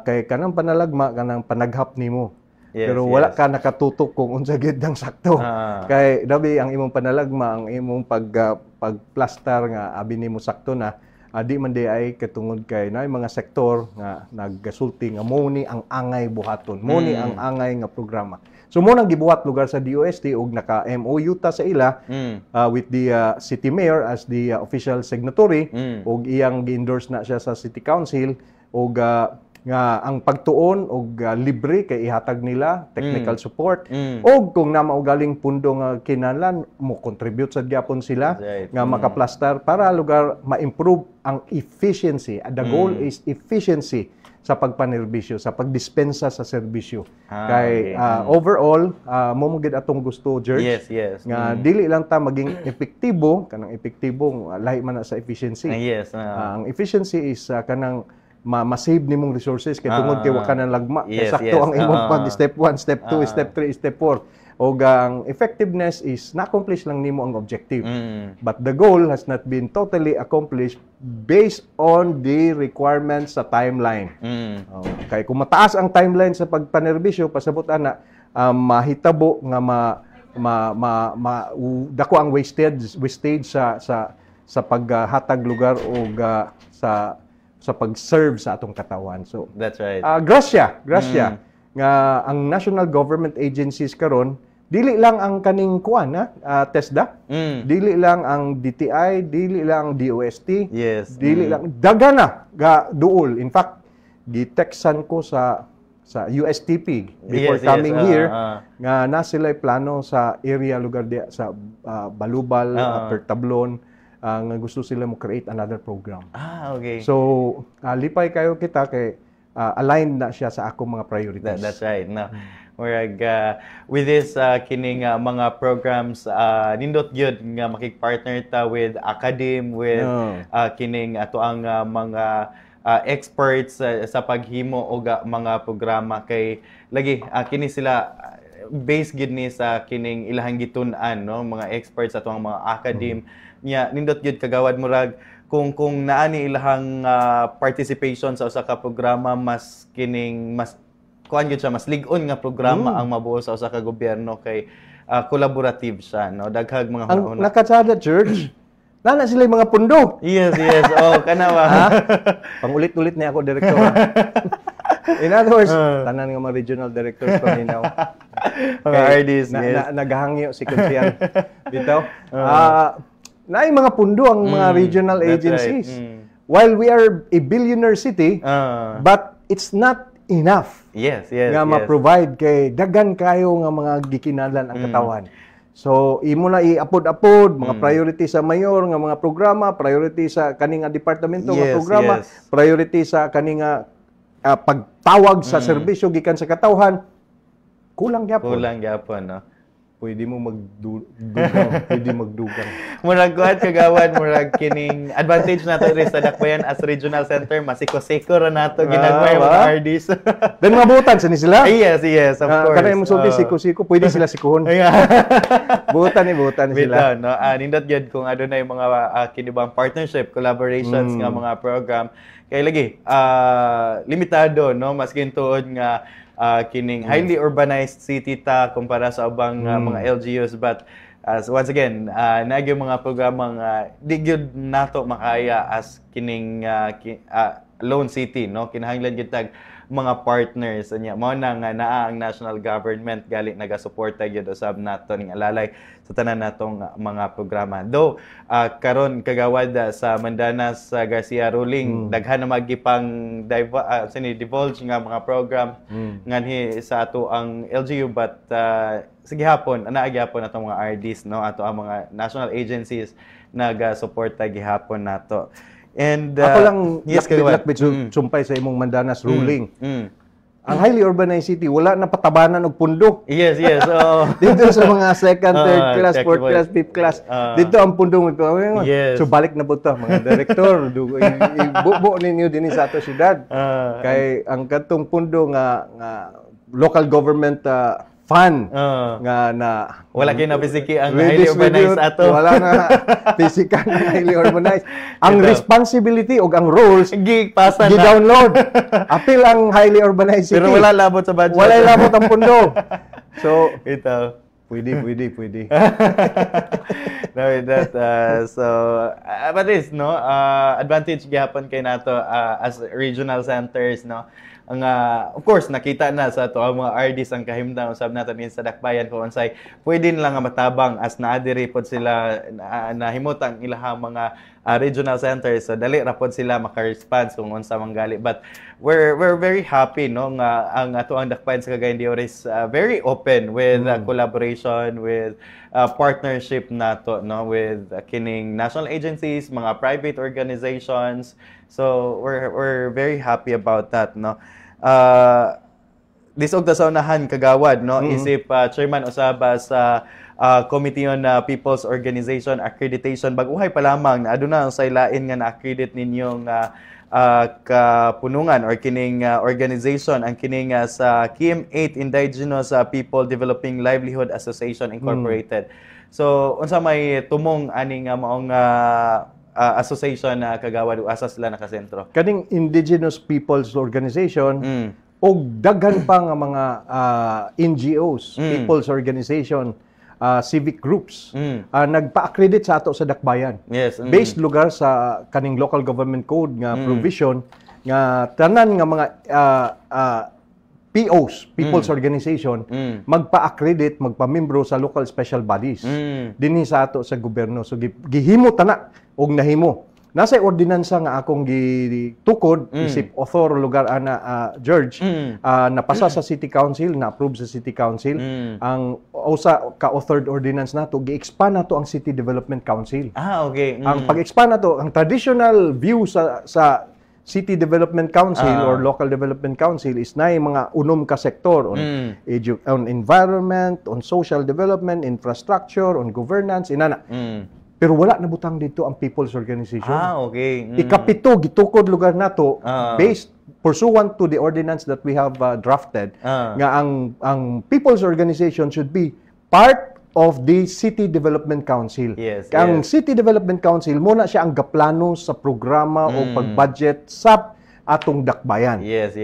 Kay kanang panalagma kanang panaghap nimo. Yes, Pero wala ka nakatutok kung unsa gyud ang sakto. Kay dabi ang imong panalagma, ang imong pagplaster nga abi nimo sakto na, di man di ay katungod kay naay mga sektor nga naggasulti nga mo ni ang angay buhaton, mo ni ang angay nga programa. So mo nang gibuhat lugar sa DOST ug naka MOU ta sa ila with the city mayor as the official signatory ug iyang gi-endorse na siya sa city council ug nga ang pagtuon og libre kay ihatag nila technical support og kung na maugaling pundo nga kinahanglan mo contribute sa gyapon sila nga makaplastar para lugar ma-improve ang efficiency. The goal is efficiency sa pagpanerbisyo, sa pagdispensa sa serbisyo. Kay overall mo gid atong gusto, George. Yes. Nga dili lang ta maging epektibo, kanang epektibong lahi man na sa efficiency. Ang efficiency is kanang ma-save nimong resources kay tungod kay wa ka nang lagma. Sakto ang imong pag step 1, step 2, step 3, step 4. O ang effectiveness is na-accomplish lang nimo ang objective. But the goal has not been totally accomplished based on the requirements sa timeline. Kay kung mataas ang timeline sa pagpanerbisyo, pasabot ana mahitabo nga dako ang wastage sa paghatag lugar o sa pag-serve sa atong katawan. So that's right. Grasya nga ang national government agencies karon dili lang ang kaning kuan TESDA, dili lang ang DTI, dili lang ang DOST, dili lang dagana ga duol. In fact, gitextan ko sa USTP before coming here nga na sila plano sa area lugar dia sa Balubal, Pertablon, nga gusto sila mo create another program. Okay. So lipay kayo kita kay aligned na siya sa akong mga priorities. That's right. No. Murag with this kining mga programs nindot gyud nga makikpartner ta with academe, with kining ato ang mga experts sa paghimo og mga programa kay lagi kini sila based gid ni sa kining ilahang gitun-an, no, mga experts ato ang mga academe nya nindot gyud kagawad murag kung naani ilahang participation sa usa ka programa mas kuan gyud siya mas lig-on nga programa ang mabuo sa usa ka gobyerno kay collaborative siya, no, daghag mga ang nakatsada, Church. Nana sila yung mga pundo. Yes. Kanawa. Pangulit-ulit niya ako, director. In other words, tanan nga mga regional directors ko ninaw. RDs, naghahangyo si Kunsian. Bitaw. Naay mga pundo ang mga regional agencies. While we are a billionaire city, but it's not enough. Yes. Nga ma-provide kay daghan kayo nga mga gikinahanglan ang katawan. So imo na iapod-apod mga priority sa mayor nga mga programa, priority sa kaning departamento nga programa, priority sa kaning pagtawag sa serbisyo gikan sa katawhan. Kulang gyapon, no. Pwede mo magdugang. Murag kuat kagawad, murag kining advantage nato rin sa Dakbayan as regional center, masiko-siko ra nato ginagmay mga RDs. Then mabutan sa ni sila? Yes, of course. Kanay mo sulti siko-siko, pwede sila sikuhon. butan sila. No, nindot gyud kung adunay mga kinibang partnership, collaborations nga mga program. Kay lagi limitado, no, maskin tuod nga kining highly urbanized city ta kumpara sa ubang mga LGUs, but once again nagyo mga programang di gyud nato makaya as kining lone city, no, kinahanglan gyud tag mga partners nya mao na nga naa ang national government gali nagasuporta gyud usab nato ning alalay sa tanan natong mga programa. Though karon kagawad sa Mandanas Garcia ruling daghan na magipang divulge nga mga program nganhi sa ato ang LGU, but sige hapon anaa gyapon atong mga RDs, no, ato ang mga national agencies nagasuporta gihapon nato. And Ako lang yes, kagawad. lakbit sumpay sa imong Mandanas ruling. Mm. Ang highly urbanized city, wala na patabanan og pundo. Yes. Dito sa mga second, third class, check fourth boy. class, fifth class. Dito ang pundong Yes. So balik na po ito, mga director. Ibubo ninyo din sa ato syudad. Kay ang katong pundo nga local government fund nga na wala kayo napisiki ang highly urbanized ato. Wala na physical na highly urbanized. Ang responsibility o ang rules Gigpasan na. gi-download. Apil ang highly urbanized city. Pero wala labot sa budget. Wala labot ang pundo. So, Ito. pwede. No, that but this no advantage gyapon kay nato as regional centers no ang of course nakita na sa to ang mga RDs ang kahimtang usab nato din sa Dakbayan kung unsay pwede nila nga matabang as naadiri pod sila nahimutang ilahang mga regional centers, so dali ra pod sila maka-response kung unsa man gali. But we're very happy no nga ang ato ang Dakbayan sa Cagayan de Oro is very open with collaboration with partnership nato no with kining national agencies, mga private organizations. So we're very happy about that no. Lisog ta sa unahan kagawad no isip chairman usaba sa Committee on People's Organization Accreditation baguhay pa lamang na aduna sa ilain nga na-accredit ninyong kapunungan or kining organization ang kining sa KIM8 Indigenous People Developing Livelihood Association Incorporated. So unsa may tumong ani nga maong association na kagawad asa sila nakasentro? Kaning Indigenous People's Organization og daghan pa nga mga NGOs, people's organization, civic groups, nagpa-accredit sa ato sa Dakbayan. Yes. Based lugar sa kaning local government code nga provision nga tanan nga mga POs, people's organization, magpa-accredit, magpa-membro sa local special bodies. Dinhi sa ato sa gobyerno. So gihimo tana og nahimo. Nasa ordinansa nga akong gitukod isip author lugar ana George napasa sa City Council, na-approve sa City Council. Ang usa ka authored ordinance nato gi-expand nato ang City Development Council. Okay. Ang pag-expand nato ang traditional view sa City Development Council or Local Development Council is na mga unom ka sektor on environment, on social development, infrastructure, on governance, inana. Pero wala nabutang dito ang people's organization. Okay. Ikapito gitukod lugar nato based pursuant to the ordinance that we have drafted nga ang people's organization should be part of the City Development Council. Yes, Ang City Development Council muna siya ang gaplano sa programa o pag-budget sa atong Dakbayan. Yes.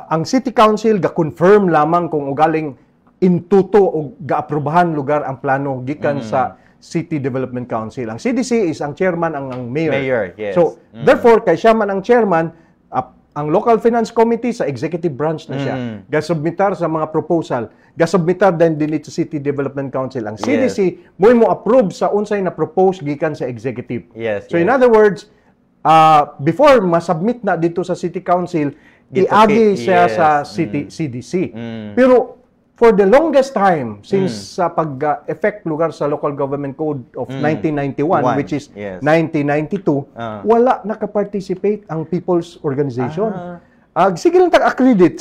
Ang City Council ga-confirm lamang kung ugaling intuto o ga-aprobahan lugar ang plano gikan sa City Development Council. Ang CDC is ang chairman, ang mayor. Mayor, yes. So, therefore, kay siya man ang chairman, ang Local Finance Committee sa executive branch na siya. Gasubmitar sa mga proposal. Gasubmitar din dito sa City Development Council. Ang CDC, mo approve sa unsay na propose gikan sa executive. Yes. So, in other words, before masubmit na dito sa City Council, iagi siya sa CDC. Pero, for the longest time, since sa pag-effect lugar sa Local Government Code of 1991, which is 1992, wala nakaparticipate ang People's Organization. Sige lang tag-accredit,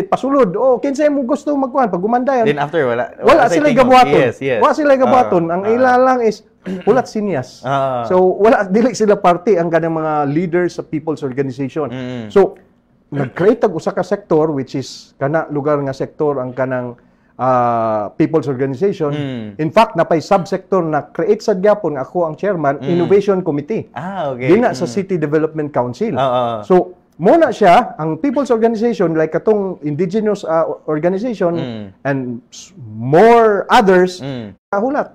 pasulod. Kinsay mo gusto magkuhan, pag gumandayan. Then after, wala sila gabuhaton. Yes. Wala sila gabuhaton. Ang ila lang is, ulat sinyas. So, dili sila party ang ganang mga leaders sa People's Organization. So, nag-create usa ka sector which is kana lugar nga sektor ang kanang people's organization. In fact, napay subsector na create sa gyapon ako ang chairman Innovation Committee. Okay. Dina sa City Development Council. So muna siya ang people's organization like katong indigenous organization and more others hulat.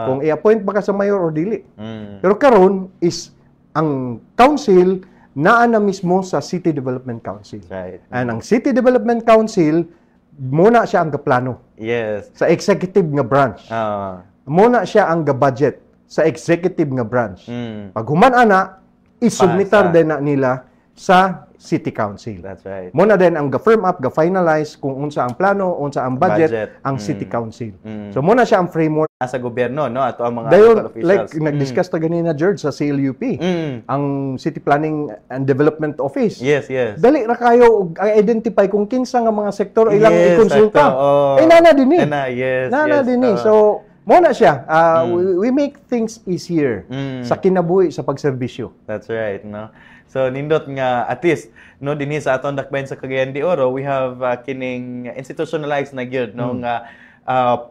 Kung i-appoint ba ka sa mayor or dili. Pero karon is ang council naa na mismo sa City Development Council. Right. And ang City Development Council, muna siya ang gaplano. Yes. Sa executive nga branch. Muna siya ang ga-budget sa executive nga branch. Pag human ana, isubmitar din na nila sa City Council. That's right. Muna din ang ga-firm up, ga-finalize kung unsa ang plano, unsa ang budget, Budget. ang City Council. So muna siya ang framework. Sa gobyerno, no? Ato ang mga Dayon, local officials. like nag-discuss ta ganina, George, sa CLUP, ang City Planning and Development Office. Yes, yes. Dali ra kayo identify kung kinsa nga mga sektor ilang Yes, ikonsulta. sakto, oh. Ay nana dinhi. Yes, Nana yes. dinhi. So mo na siya. We make things easier sa kinabuhi sa pagserbisyo. That's right, no? So nindot nga at least no dinhi sa aton dakbayan sa Cagayan de Oro, we have kining institutionalized na gyud no nga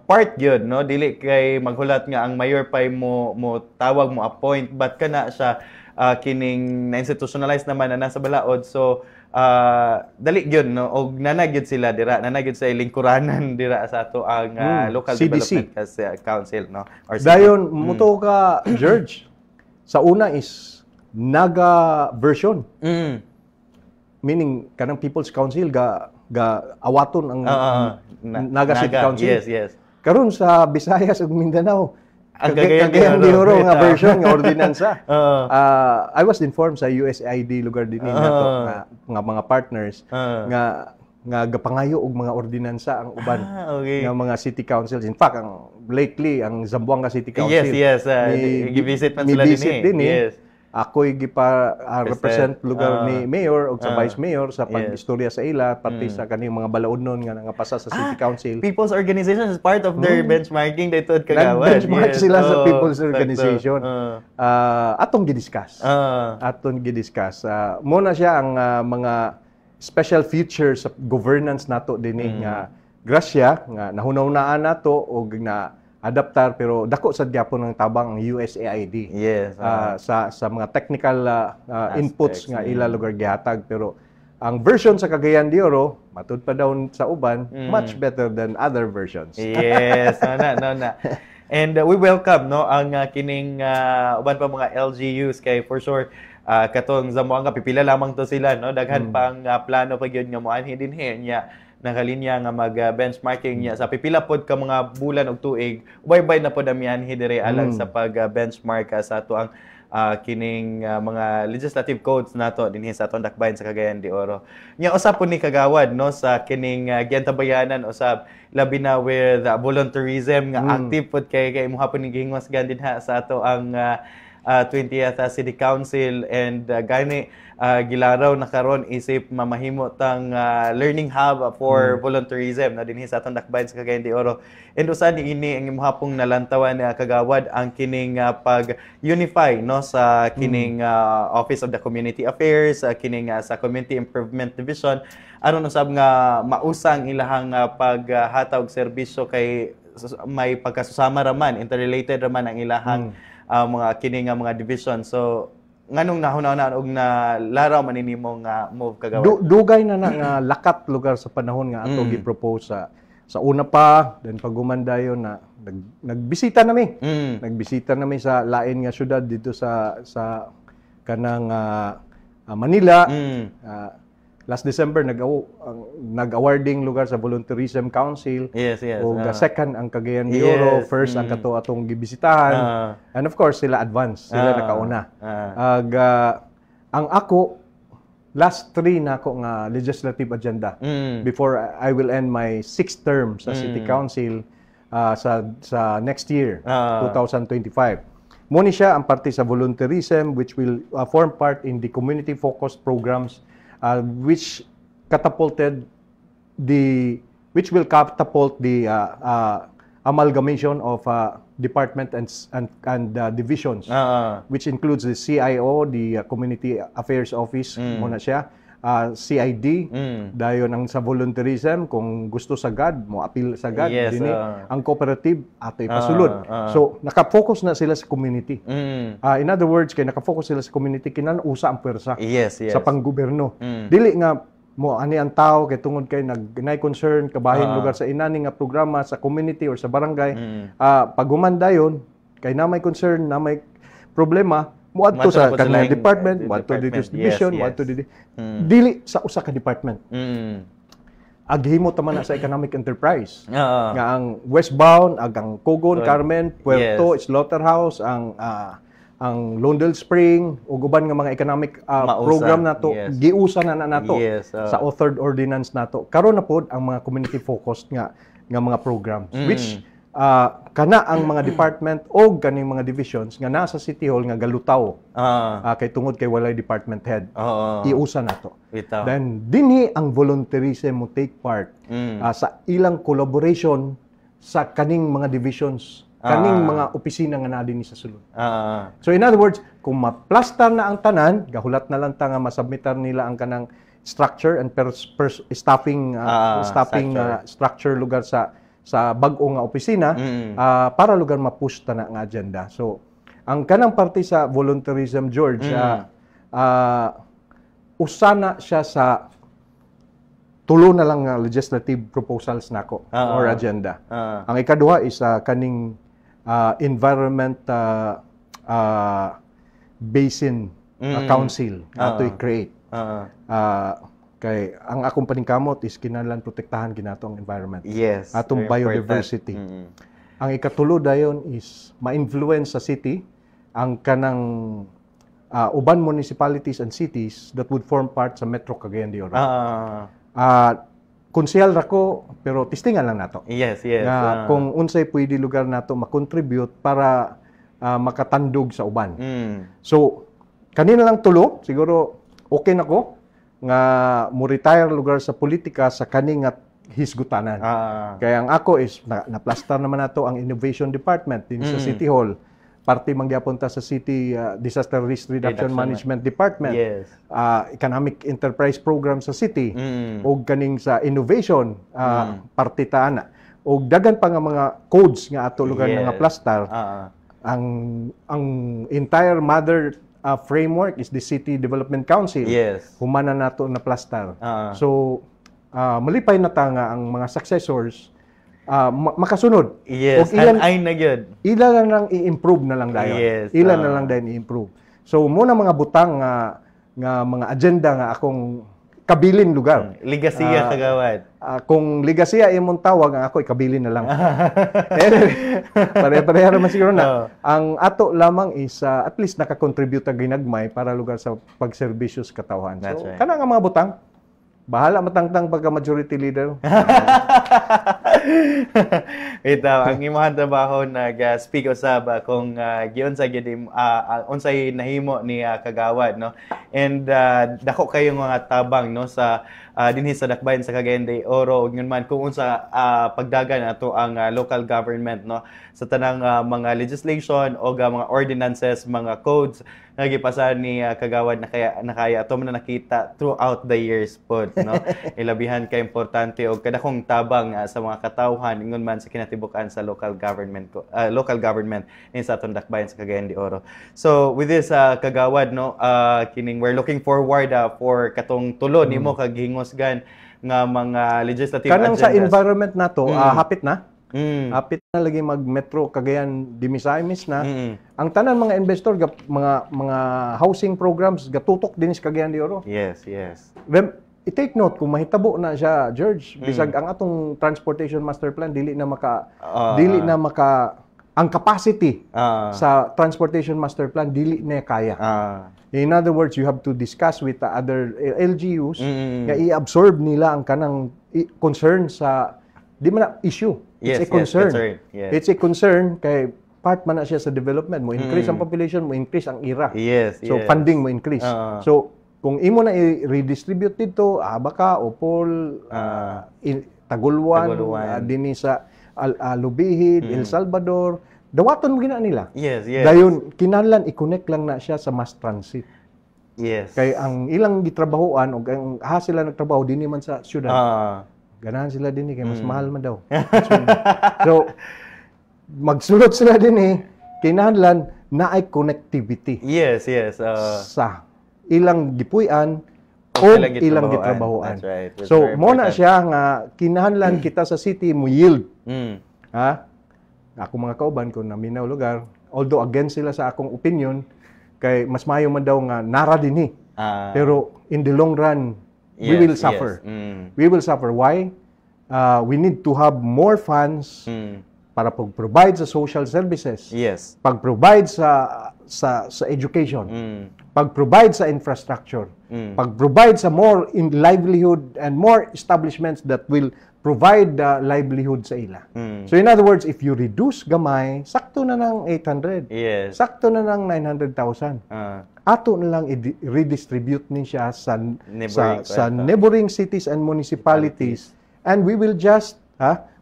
part gyud no, dili kay maghulat nga ang mayor pay mo tawag mo appoint, but kana siya kining na institutionalized naman na nasa balaod. So dali gyud no, og nanagyud sila dira, nanagyud sa lingkuranan dira sa ato ang local CDC. development council no, or Dayon muto ka, George. Sa una is Naga version. Meaning kanang People's Council ga awaton ang Naga City Council. Yes, yes. Karon sa Visayas ug Mindanao, Ang Cagayan de Oro nga version nga ordinansa. I was informed sa USAID lugar din nato nga mga partners nga gapangayo og mga ordinansa ang uban okay. nga mga city councils. In fact, ang lately ang Zamboanga City Council. Yes. Gi-visit man sila din. Yes. Ako'y represent lugar ni mayor o sa vice mayor sa pag-istorya sa ila, pati sa kaning mga balaodnon nga nangapasa sa city council. People's organization is part of their benchmarking dito at Kagawad. Nag-benchmark sila sa people's organization. Atong gidiscuss. Muna siya ang mga special features sa governance nato dinhi nga grasya nga nahunaw-naan nato og na adaptar, pero dako sa gyapon ng tabang ang USAID. Yes. Sa mga technical inputs nga ila lugar gihatag, pero ang version sa Cagayan de Oro matud pa daw sa uban much better than other versions. Yes, no. And we welcome no ang kining uban pa mga LGUs kay for sure katong Zamboanga pipila lamang to sila no, daghan pang plano pa gyud nga moanhi dinhi nya nakalinya nga mag-benchmarking niya sa pipila pod ka mga bulan og tuig, ubay-bay na pod amianhi dire alang sa pag-benchmark sa ato ang kining mga legislative codes nato dinhi sa atong dakbayan sa Cagayan de Oro. Nya usab po ni kagawad no sa kining giantabayanan usab labi na with volunteerism nga active pod kay imuha po ni gihingwasgan dinha sa ato ang 20th City Council, and gani gilaraw na karon isip mamahimo tang learning hub for volunteerism na dinhi sa atong dakbayan sa Cagayan de Oro. And usa ni ini ang imong nalantawan kagawad ang kining pag-unify no sa kining Office of the Community Affairs, kining sa Community Improvement Division aron usab nga mausang ilahang paghatag og serbisyo kay may pagkasusama raman, interrelated raman ang ilahang mga kining mga division. So nganong nahuna og na laraw man nimo nga move kagawad. Dugay na nga lakat lugar sa panahon nga ato gi-propose sa una pa, then pagumandayon na nagbisita nami. Nagbisita nami sa lain nga syudad dito sa kanang Manila. Last December nag-awarding lugar sa Volunteerism Council. Yes. O second ang Cagayan de Oro, first ang kato atong gibisitahan. And of course sila advance, sila nakauna. Ang ako last 3 na ako nga legislative agenda before I will end my 6th term sa City Council sa next year, 2025. Muna siya ang parte sa volunteerism, which will form part in the community focused programs which will catapult the amalgamation of department and divisions, which includes the CIO, the Community Affairs Office, muna siya, CID, dayon ang sa volunteerism, kung gusto sagad, mo appeal sagad, dini, ang cooperative, ato ipasulod. So, nakafocus na sila sa community. In other words, kay nakafocus sila sa community, kinausa ang pwersa sa panggobyerno. Dili nga, mo ani ang tao kay tungod kay nagnay concern kabahin lugar sa inani nga programa sa community or sa barangay, pag humandayon kay na may concern, na may problema, muadto sa kanang department, muadto dito sa division, muadto dito dili sa usa ka department. Aghimo ta man sa economic enterprise nga ang westbound, ang Cogon, Carmen, Puerto, Slaughterhouse, ang ang Londell Spring ug uban nga mga economic Mausa, program nato yes. giusa na nato Yes, sa authored ordinance nato. Karon na pod ang mga community focused nga mga programs which kana ang mga department o kaning mga divisions nga nasa City Hall nga galutaw kay tungod kay walay department head. Iusa nato. Then dinhi ang volunteerism mo take part sa ilang collaboration sa kaning mga divisions, kaning mga opisina nga naa dinhi sa sulod. So in other words, kung maplastar na ang tanan, gahulat na lang ta nga masubmitan nila ang kanang structure and staffing structure lugar sa bag-o nga opisina para lugar ma-push ta na nga agenda. So ang kanang parte sa volunteerism, George, usana siya sa tulo na lang nga legislative proposals nako or agenda. Ang ikaduha is kaning environment basin council to create. Kay ang akong paningkamot is kinahanglan protektahan ginato ang environment. Yes. Atong biodiversity. Ang ikatulo dayon is ma-influence sa city ang kanang uban municipalities and cities that would form part sa Metro Cagayan de Oro. Konsehal rako pero testingan lang nato. Yes. Kung unsay pwede lugar nato ma-contribute para makatandog sa uban. So kanina lang tulo siguro okay nako nga mo retire lugar sa politika sa kaning nga hisgutanan. Kaya ang ako is na-plaster naman nato ang innovation department din sa City Hall. Parte manggiapunta sa City Disaster Risk Reduction Management Department. Yes. Economic Enterprise Program sa city. O kaning sa innovation, parte ta ana. O dagan pa nga mga codes nga ato lugar nga plaster. Ang entire mother framework is the City Development Council. Yes. Humana nato na plaster. So malipay na ta nga ang mga successors makasunod. Yes, ilan ay na gyud. Ila lang i-improve na lang dayon. Yes, Ila na lang dayon i-improve. So muna mga butang nga mga agenda nga akong kabilin lugar. Ligasiya kagawad. Kung ligasiya imong tawag ang ako ikabilin na lang. Pare-pareha naman siguro na. Ang ato lamang is at least naka-contribute ang ginagmay para lugar sa pagserbisyo sa katawhan. So kana nga mga butang bahala matangtang pagka majority leader. Ito, ang imong trabaho nag-speak usab kung giunsa gyud unsay nahimo ni kagawad, no? And dako kayo mga tabang, no, sa dinhi sa dakbayan sa Cagayan de Oro ug man kung unsa pagdagan ato ang local government, no, sa tanang mga legislation o mga ordinances, mga codes nga gipasa ni kagawad na kaya ato man nakita throughout the years pod, no. Ilabihan ka importante og kadakong tabang sa mga katawhan ingon man sa kinatibuk-an sa local government in sa atong dakbayan sa Cagayan de Oro. So with this kagawad, no, kining we're looking forward for katong tulo nimo kag hingosgan nga mga legislative kanang agendas. Sa environment nato hapit na. Hapit na lagi mag-Metro Cagayan de Misamis na. Ang tanan mga investor mga housing programs gatutok din sa Cagayan de Oro. Yes. I-take note kung mahitabo na siya, George, bisag ang atong transportation master plan dili na maka ang capacity sa transportation master plan dili na kaya. In other words, you have to discuss with the other LGUs nga i-absorb nila ang kanang concern sa di man na issue. It's a concern. Yes. It's a concern kay part man na siya sa development mo. Increase ang population mo, increase ang IRA. So funding mo increase. So kung imo na i-redistribute dito, Abaca, Opol, Tagulwan, dinhi sa Lubihid, El Salvador, dawaton mo gina nila. Yes. Dayon kinahanglan i-connect lang na siya sa mass transit. Yes. Kay ang ilang gitrabahoan o ang sila nagtrabaho dinhi man sa syudad. Ganahan sila dinhi kay mas mahal man daw. So magsulod sila dinhi kinahanglan na ay connectivity. Yes. Sa ilang gipuy-an o ilang gitrabahoan. That's right. So mo na siya nga kinahanglan kita sa city mo yield. Ha? Ako mga kauban ko na minaw lugar, although against sila sa akong opinion, kay mas mayo man daw nga nara dinhi. Pero in the long run, we will suffer. We will suffer. Why? We need to have more funds para pag-provide sa social services, Yes. pag-provide sa education, pag-provide sa infrastructure, pag-provide sa more in livelihood and more establishments that will provide livelihood sa ila. So in other words, if you reduce gamay, sakto na ng 800. Yes. Sakto na ng 900,000. Ato na lang i-redistribute ni siya sa neighboring cities and municipalities, and we will just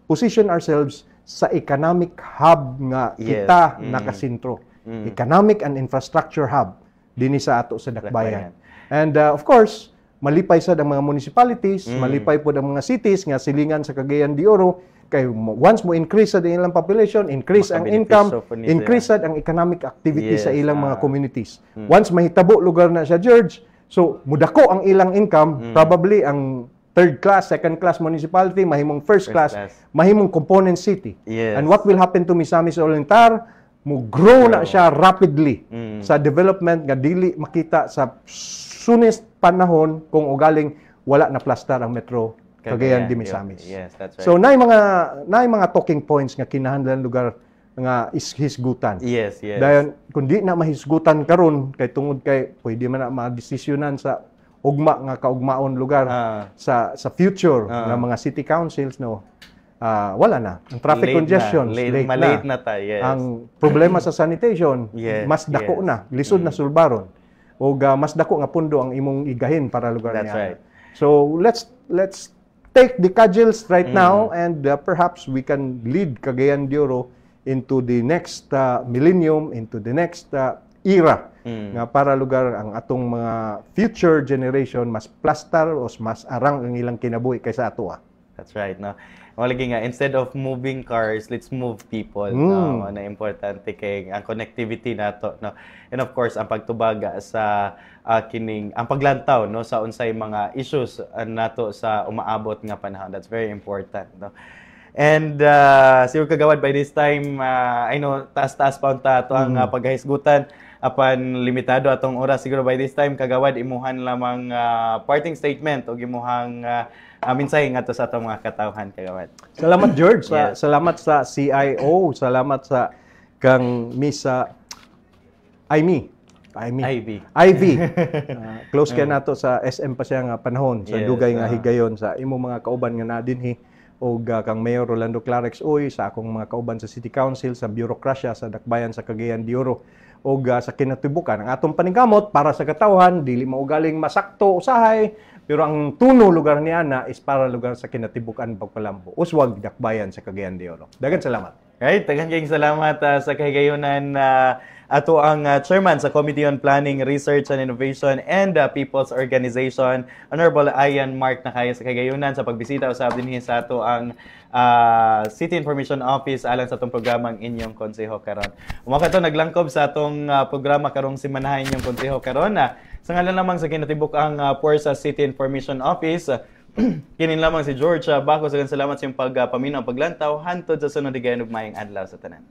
position ourselves sa economic hub nga kita nakasintro. Economic and infrastructure hub dinhi sa ato sa Dakbayan. And of course, malipay sad ang mga municipalities, malipay po ang mga cities nga silingan sa Cagayan de Oro, kay once mo increase sad ang ilang population, increase ang income, increase sad ang economic activity sa ilang mga communities. Once mahitabo lugar na siya, George, so mudako ang ilang income, probably ang third class, second class municipality, mahimong first class, mahimong component city. And what will happen to Misamis Olentar? Mo grow na siya rapidly sa development nga dili makita sa soonest panahon kung ugaling wala na plastar ang Metro Cagayan de Misamis. Yes, that's right. So naay mga talking points nga kinahanglan lugar nga hisgutan. Yes. Dayon kun di na mahisgutan karon kay tungod kay pwede man na madesisyonan sa ugma nga kaugmaon lugar sa future nga mga city councils, no. Wala na. Ang traffic congestion, late na tayo. Yes. Ang problema sa sanitation, mas dako na, lisod na sulbaron. O mas dako nga pundo ang imong igahin para lugar niya. That's right. So let's take the cudgels right now, and perhaps we can lead Cagayan de Oro into the next millennium, into the next era nga para lugar ang atong mga future generation mas plastar o mas arang ang ilang kinabuhi kaysa ato. That's right, no. Lagi nga, instead of moving cars, let's move people. No? Na importante kay ang connectivity nato, no. And of course, ang pagtubaga sa ang paglantaw, no, sa unsay mga issues nato sa umaabot nga panahon. That's very important, no. And siguro kagawad by this time, I know taas-taas pa unta to ang paghahisgutan apan limitado atong oras. Siguro by this time kagawad imuhan lamang parting statement o imuhang mensahe ngadto sa atong mga katawhan, kagawad. Salamat, George. Salamat sa CIO, salamat sa kang Miss Ivy. Close kay nato sa SM pa siya nga panahon sa dugay nga higayon sa imong mga kauban nga na dinhi, o kang Mayor Rolando Clarex Uy, sa akong mga kauban sa City Council, sa bureaucracia sa Dakbayan sa Cagayan de Oro, o sa kinatibukan ang atong panigamot para sa katawhan, dili maugaling masakto usahay, pero ang tuno lugar niya na is para lugar sa kinatibukan pagpalambo. Uswag Dakbayan sa Cagayan de Oro. Daghang salamat. Right, daghang salamat sa kahigayonan ato ang chairman sa Committee on Planning, Research and Innovation and People's Organization, Honorable Ian Mark Nakaya sa kahigayonan sa pagbisita usab dinhi sa ato ang City Information Office alang sa atong programang Inyong Konseho karon. Umakato naglangkob sa atong programa karong simanahan Inyong Konseho karon. Sa ngalan lamang sa kinatibuk ang Puwersa City Information Office, kinin lamang si George Baco. Salamat sa iyong pagpaminaw paglantaw hantod sa sunod higayon ug maayong adlaw sa tanan.